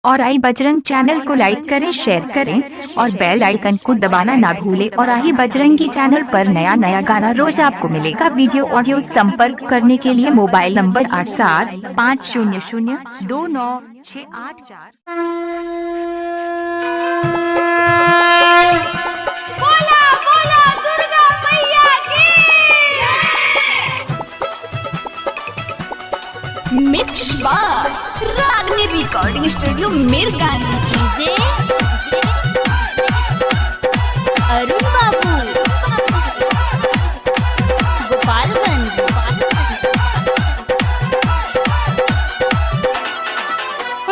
और आई बजरंग चैनल को लाइक करें, शेयर करें और बेल आइकन को दबाना ना भूलें। और आई बजरंगी चैनल पर नया नया गाना रोज आपको मिलेगा। वीडियो ऑडियो संपर्क करने के लिए मोबाइल नंबर 8750029684। मिक्स बार रागनी रिकॉर्डिंग स्टूडियो मीरगंज। अरुण बाबू गोपालगंज।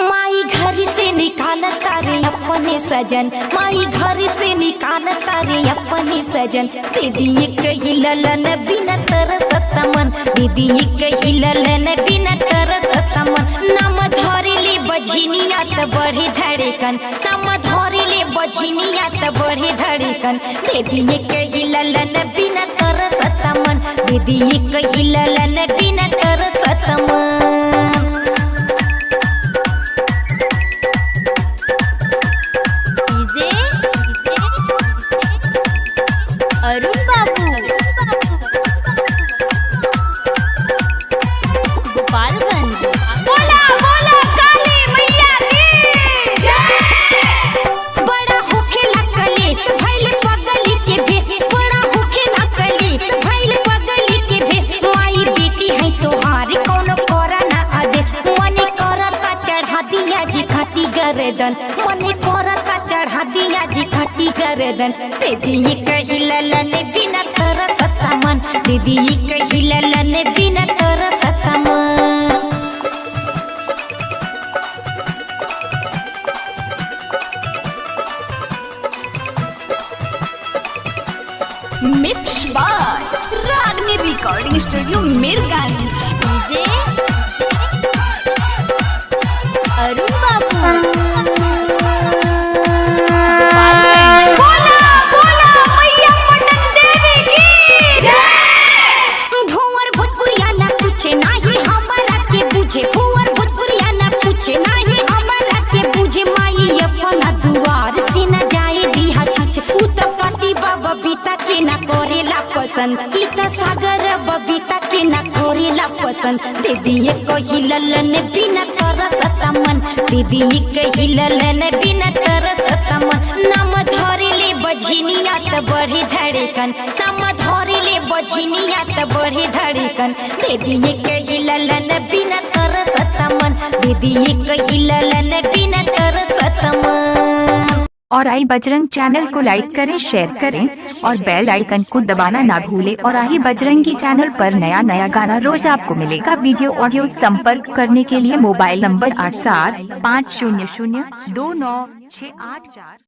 माई घर से निकाल तारे अपने सजन, माई घर से निकाल तारे अपने सजन। दीदी कही ललन बिना तरसत मन, दीदी कही ललन बिना तरसत मन। नाम धरेले बझिनिया त बढ़े धड़कन, नाम धरेले बझिनिया त बढ़े धड़कन। दीदी कही ललन बिना तरसत मन, दीदी कही ललन बिना तरसत मन। अरुण बाबू गोपालगंज। बोला बोला काली मैया की जय। बड़ा होखेला कलेस भइल पगली के भेष, बड़ा होखेला कलेस भइल पगली के भेष। माई बेटी है तोहार कोनो करा ना आदे, मने करता चढ़ा दिया जी खाती गर्दन, मने करता चढ़ा दिया जी खाती गर्दन। दीदी कही ललन बिना तरसत मन, दीदी कही ललन बिना तरसत मन। मिक्स बार रागनी रिकॉर्डिंग स्टूडियो मीरगंज। अरुण बाबू नाही हमारा के बुझे, फुवर भोजपुरिया ना पूछे नाही हमारा के बुझे। माई अपना दुआर से न जाए दिहा छुछ, उ त पति बबीता के ना करेला पसंद, ई त सागर बबीता के ना करेला पसंद। दीदी कही ललन बिना तरसत मन, दीदी कही ललन बिना तरसत मन। नाम धरेले बझिनिया त बढ़े धड़कन, नाम धरेले बझिनिया त बढ़े धड़कन। दीदी कही ललन बिना तरसत मन, दीदी कही ललन बिना तरसत मन। और आई बजरंग चैनल को लाइक करें, शेयर करें और बेल आइकन को दबाना ना भूलें। और आई बजरंगी चैनल पर नया नया गाना रोज आपको मिलेगा। वीडियो ऑडियो संपर्क करने के लिए मोबाइल नंबर 8750029684।